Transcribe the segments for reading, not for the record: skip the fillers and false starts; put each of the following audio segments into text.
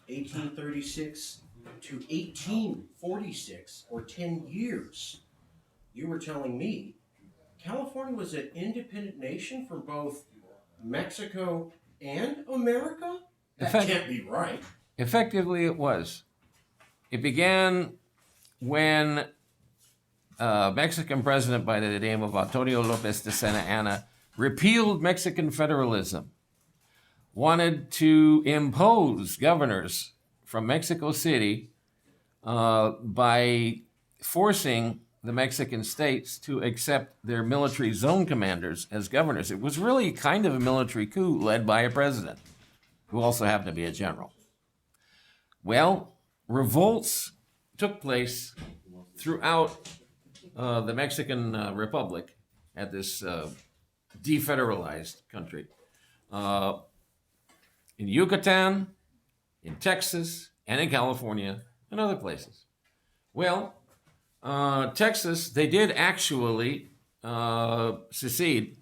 1836 to 1846, or 10 years, you were telling me California was an independent nation from both Mexico and America? That can't be right. Effectively, it was. It began when a Mexican president by the name of Antonio Lopez de Santa Anna repealed Mexican federalism, wanted to impose governors from Mexico City by forcing the Mexican states to accept their military zone commanders as governors. It was really kind of a military coup led by a president who also happened to be a general. Well, revolts took place throughout the Mexican Republic at this defederalized country. In Yucatan, in Texas, and in California, and other places. Well, Texas, they did actually secede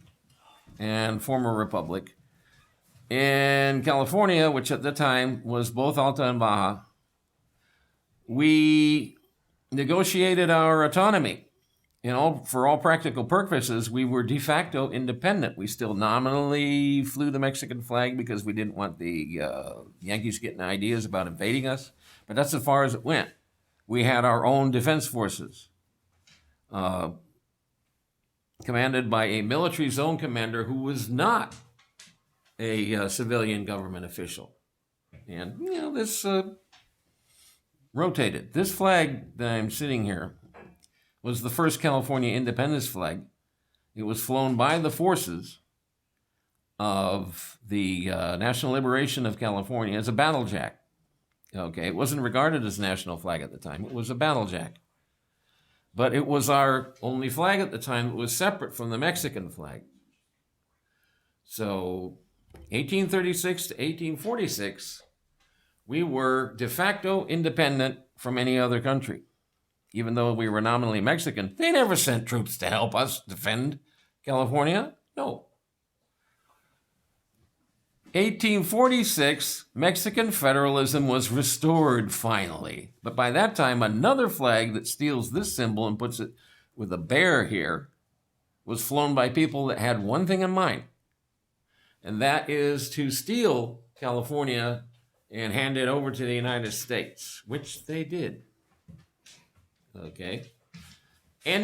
and form a republic. In California, which at the time was both Alta and Baja, we negotiated our autonomy. For all practical purposes, we were de facto independent. We still nominally flew the Mexican flag because we didn't want the Yankees getting ideas about invading us. But that's as far as it went. We had our own defense forces, commanded by a military zone commander who was not a civilian government official. And, this rotated. This flag that I'm sitting here was the first California independence flag. It was flown by the forces of the National Liberation of California as a battle jack. Okay, it wasn't regarded as a national flag at the time. It was a battle jack. But it was our only flag at the time that was separate from the Mexican flag. So 1836 to 1846, we were de facto independent from any other country. Even though we were nominally Mexican, they never sent troops to help us defend California. No. 1846, Mexican federalism was restored finally. But by that time, another flag that steals this symbol and puts it with a bear here was flown by people that had one thing in mind. And that is to steal California and hand it over to the United States, which they did. Okay. Not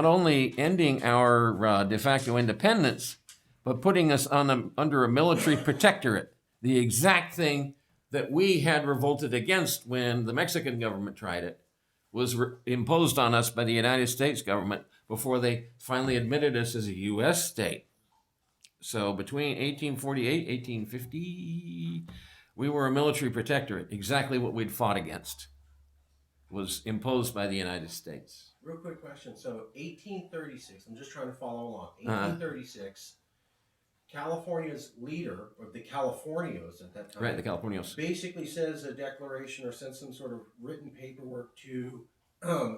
only ending our de facto independence, but putting us under a military protectorate, the exact thing that we had revolted against when the Mexican government tried it, was imposed on us by the United States government before they finally admitted us as a U.S. state. So between 1848 1850, we were a military protectorate. Exactly what we'd fought against was imposed by the United States. Real quick question. So 1836, I'm just trying to follow along. 1836, California's leader, or the Californios at that time. Right, the Californios. Basically says a declaration or sends some sort of written paperwork to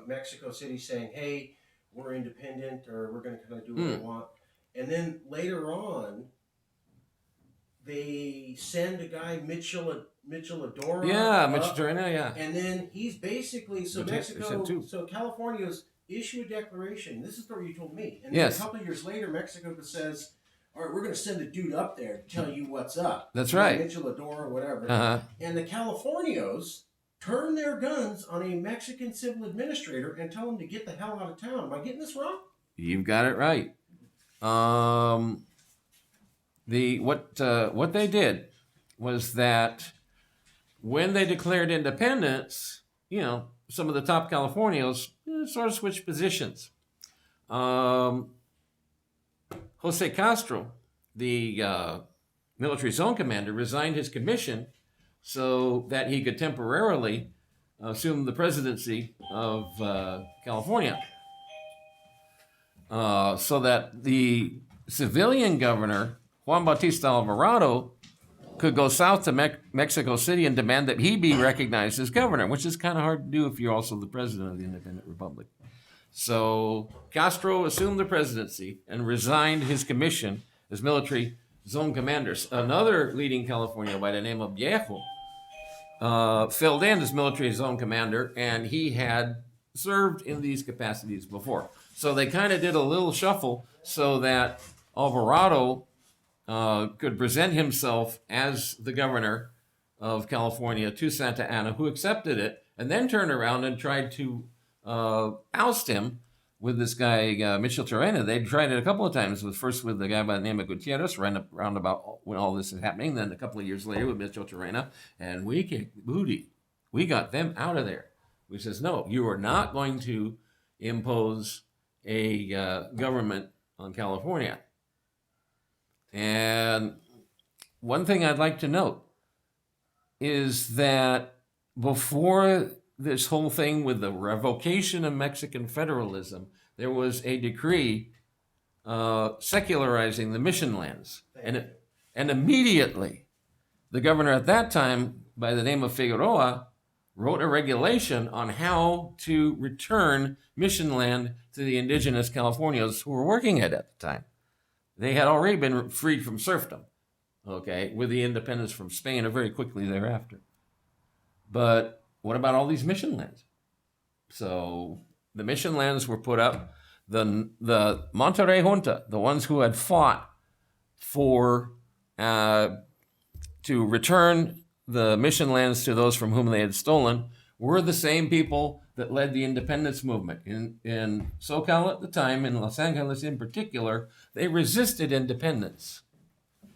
Mexico City saying, hey, we're independent, or we're going to kind of do what we want. And then later on, they send a guy, Mitchell Adora. Yeah, Mitchell Adora, yeah. And then he's basically, so California's issue a declaration. This is the story you told me. And then a couple of years later, Mexico says, all right, we're going to send a dude up there to tell you what's up. That's right. Mitchell Adora, whatever. And the Californios turn their guns on a Mexican civil administrator and tell him to get the hell out of town. Am I getting this wrong? You've got it right. What they did was that when they declared independence, some of the top Californios sort of switched positions. Jose Castro, the military zone commander, resigned his commission so that he could temporarily assume the presidency of California. So that the civilian governor, Juan Bautista Alvarado, could go south to Mexico City and demand that he be recognized as governor, which is kind of hard to do if you're also the president of the independent republic. So Castro assumed the presidency and resigned his commission as military zone commanders. Another leading California by the name of Viejo filled in as military zone commander, and he had served in these capacities before. So they kind of did a little shuffle so that Alvarado could present himself as the governor of California to Santa Anna, who accepted it, and then turned around and tried to oust him with this guy, Mitchell Terena. They tried it a couple of times, first with the guy by the name of Gutierrez, round about when all this is happening, then a couple of years later with Mitchell Terena, and we kicked the booty. We got them out of there. We says, no, you are not going to impose a government on California. And one thing I'd like to note is that before this whole thing with the revocation of Mexican federalism, there was a decree secularizing the mission lands. And immediately, the governor at that time, by the name of Figueroa, wrote a regulation on how to return mission land to the indigenous Californians who were working it at the time. They had already been freed from serfdom, okay, with the independence from Spain very quickly thereafter. But what about all these mission lands? So the mission lands were put up. The Monterrey Junta, the ones who had fought for to return the mission lands to those from whom they had stolen, were the same people that led the independence movement. In SoCal at the time, in Los Angeles in particular, they resisted independence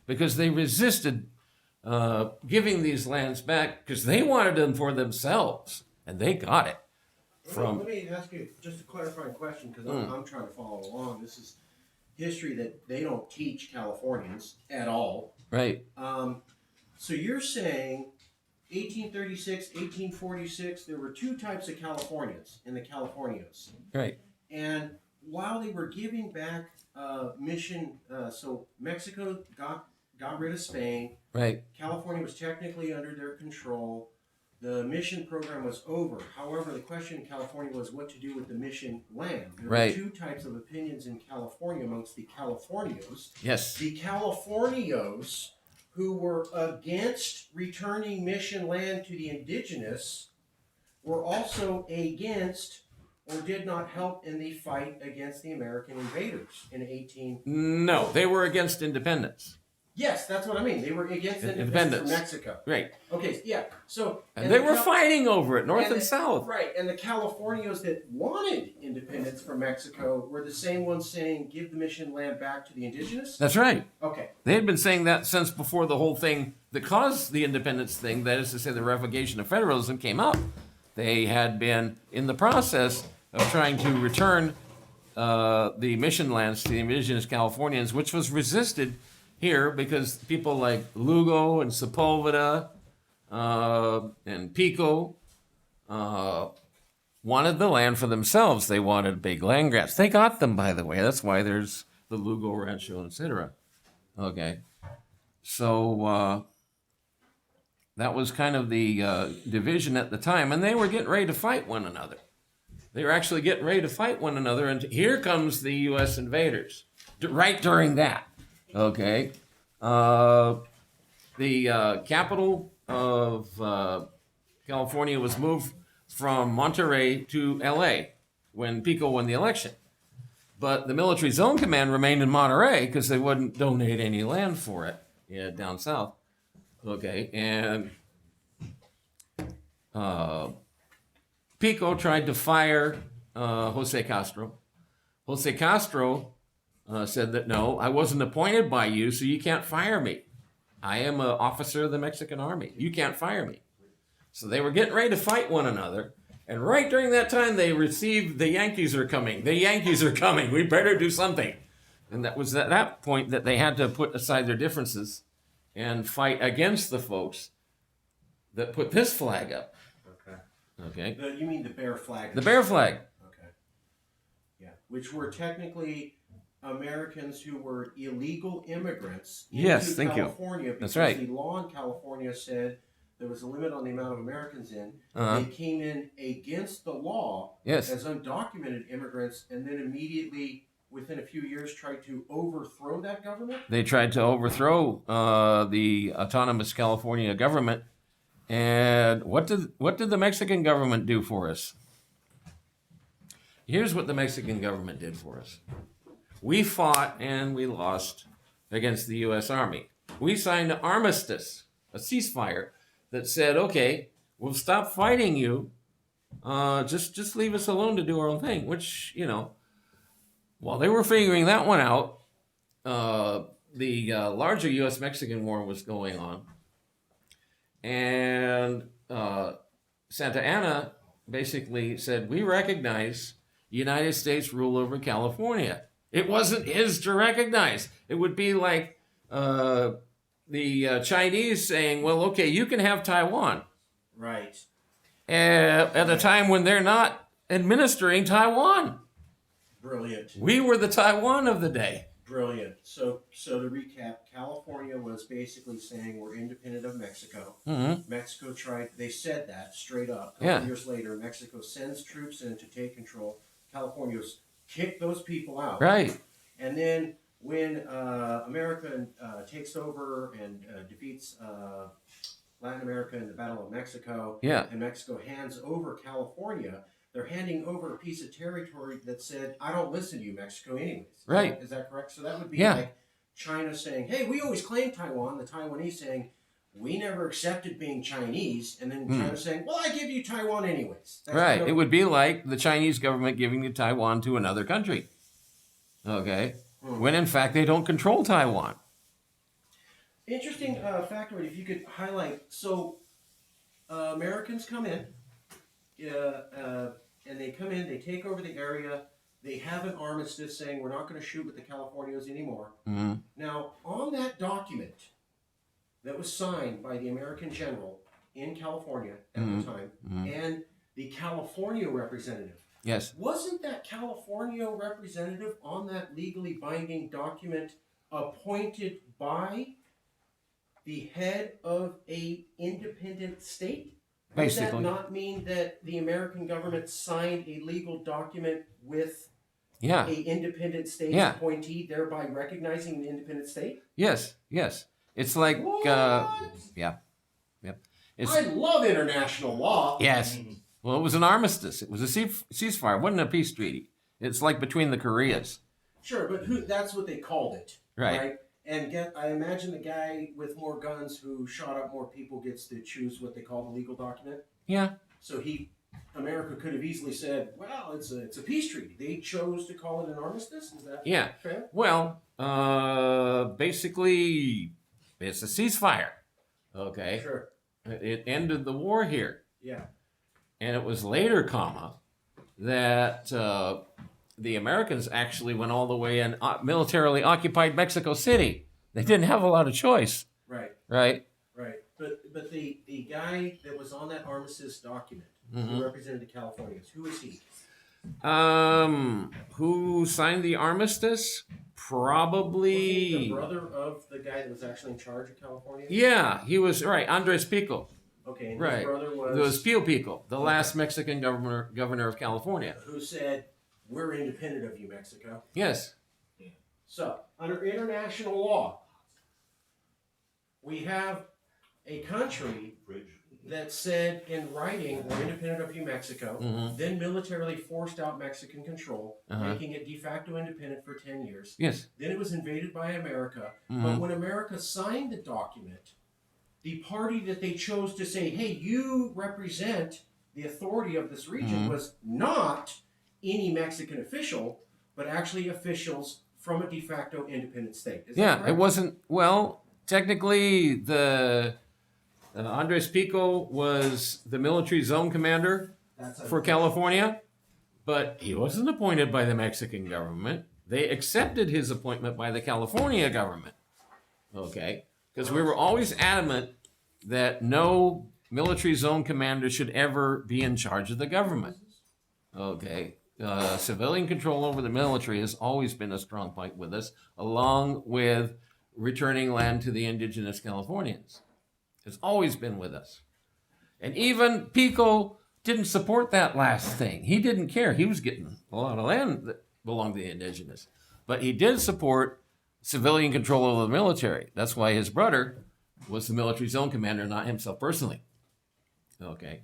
because they resisted giving these lands back because they wanted them for themselves, and they got it. Let me ask you just a clarifying question, because I'm trying to follow along. This is history that they don't teach Californians at all. Right. So you're saying 1836, 1846, there were two types of Californians in the Californios. Right. And while they were giving back mission, so Mexico got rid of Spain. Right. California was technically under their control. The mission program was over. However, the question in California was what to do with the mission land. There were two types of opinions in California amongst the Californios. Yes. The Californios who were against returning mission land to the indigenous were also against or did not help in the fight against the American invaders in 18... No, they were against independence. Yes, that's what I mean. They were against independence from Mexico. Right. Okay, yeah. So and they were fighting over it, north and south. Right, and the Californios that wanted independence from Mexico were the same ones saying, give the mission land back to the indigenous? That's right. Okay. They had been saying that since before the whole thing that caused the independence thing, that is to say the revocation of federalism, came up. They had been in the process of trying to return the mission lands to the indigenous Californians, which was resisted here because people like Lugo and Sepulveda and Pico wanted the land for themselves. They wanted big land grants. They got them, by the way. That's why there's the Lugo Rancho, etc. Okay. So that was kind of the division at the time, and they were getting ready to fight one another. They were actually getting ready to fight one another, and here comes the U.S. invaders right during that. Okay. The capital of California was moved from Monterrey to L.A. when Pico won the election. But the military zone command remained in Monterrey because they wouldn't donate any land for it down south. Okay. And Pico tried to fire Jose Castro. Jose Castro said that, no, I wasn't appointed by you, so you can't fire me. I am an officer of the Mexican army. You can't fire me. So they were getting ready to fight one another. And right during that time, they received, the Yankees are coming. The Yankees are coming. We better do something. And that was at that point that they had to put aside their differences and fight against the folks that put this flag up. Okay. You mean the bear flag? The bear flag. Okay. Yeah. Which were technically Americans who were illegal immigrants into California. That's right. The law in California said there was a limit on the amount of Americans in. They came in against the law as undocumented immigrants and then immediately within a few years, tried to overthrow that government? They tried to overthrow the autonomous California government. And what did the Mexican government do for us? Here's what the Mexican government did for us. We fought and we lost against the U.S. Army. We signed an armistice, a ceasefire, that said, okay, we'll stop fighting you. Just leave us alone to do our own thing, which, while they were figuring that one out, the larger U.S.-Mexican war was going on. And Santa Anna basically said, we recognize United States rule over California. It wasn't his to recognize. It would be like the Chinese saying, well, okay, you can have Taiwan. Right. At a time when they're not administering Taiwan. Brilliant. We were the Taiwan of the day. Brilliant. So to recap, California was basically saying we're independent of Mexico. Mm-hmm. Mexico they said that straight up. A couple years later, Mexico sends troops in to take control. California's kicked those people out. Right. And then when America takes over and defeats Latin America in the Battle of Mexico, and Mexico hands over California, they're handing over a piece of territory that said, I don't listen to you, Mexico, anyways. Right. Is that correct? So that would be like China saying, hey, we always claimed Taiwan. The Taiwanese saying, we never accepted being Chinese. And then China saying, well, I give you Taiwan anyways. That's right. It would be like the Chinese government giving the Taiwan to another country. Okay. When in fact they don't control Taiwan. Interesting factoid, if you could highlight. So Americans come in. And they come in, they take over the area, they have an armistice saying we're not going to shoot with the Californios anymore. Mm-hmm. Now, on that document that was signed by the American general in California at the time, and the California representative, yes, wasn't that California representative on that legally binding document appointed by the head of a independent state? Basically. Does that not mean that the American government signed a legal document with a independent state appointee, thereby recognizing the independent state? Yes. It's like, It's, I love international law. Yes. Well, it was an armistice. It was a ceasefire. It wasn't a peace treaty. It's like between the Koreas. Sure, but that's what they called it. Right. And I imagine the guy with more guns who shot up more people gets to choose what they call the legal document. Yeah. So America could have easily said, well, it's a peace treaty. They chose to call it an armistice? Is that fair? Well, basically, it's a ceasefire. Okay. Sure. It ended the war here. Yeah. And it was later, that the Americans actually went all the way and militarily occupied Mexico City. They didn't have a lot of choice. Right. Right. But the guy that was on that armistice document who represented the Californians, who is he? Who signed the armistice? Probably Was he the brother of the guy that was actually in charge of California? Yeah, he was right. Andres Pico. Okay, and right. his brother was. It was Pio Pico, the last Mexican governor of California. Who said, "We're independent of you, Mexico." Yes. So, under international law, we have a country that said in writing, we're independent of you, Mexico, then militarily forced out Mexican control, making it de facto independent for 10 years. Yes. Then it was invaded by America. But when America signed the document, the party that they chose to say, hey, you represent the authority of this region was not any Mexican official, but actually officials from a de facto independent state. Is that correct? It wasn't, well, technically the... Andres Pico was the military zone commander for California, but he wasn't appointed by the Mexican government. They accepted his appointment by the California government. Okay? Because we were always adamant that no military zone commander should ever be in charge of the government. Okay? Civilian control over the military has always been a strong point with us, along with returning land to the indigenous Californians. It's always been with us. And even Pico didn't support that last thing. He didn't care. He was getting a lot of land. belonged to the indigenous. But he did support civilian control of the military. That's why his brother was the military zone commander, not himself personally. Okay.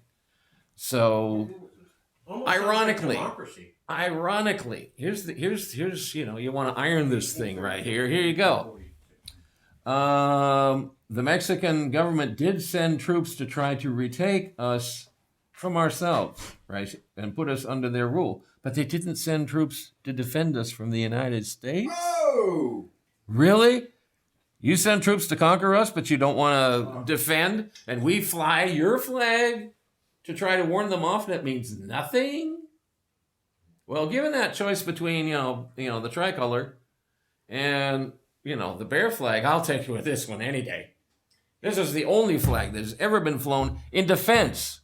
So Almost sounds like ironically, democracy. here's you want to iron this thing right here. Here you go. The Mexican government did send troops to try to retake us from ourselves, right, and put us under their rule. But they didn't send troops to defend us from the United States. Oh! Really? You send troops to conquer us, but you don't want to defend, and we fly your flag to try to warn them off? That means nothing. Well, given that choice between the tricolor and the bear flag, I'll take you with this one any day. This is the only flag that has ever been flown in defense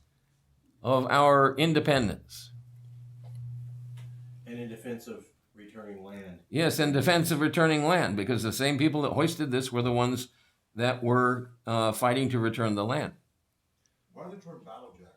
of our independence. And in defense of returning land. Yes, in defense of returning land, because the same people that hoisted this were the ones that were fighting to return the land. Why the term battle jack?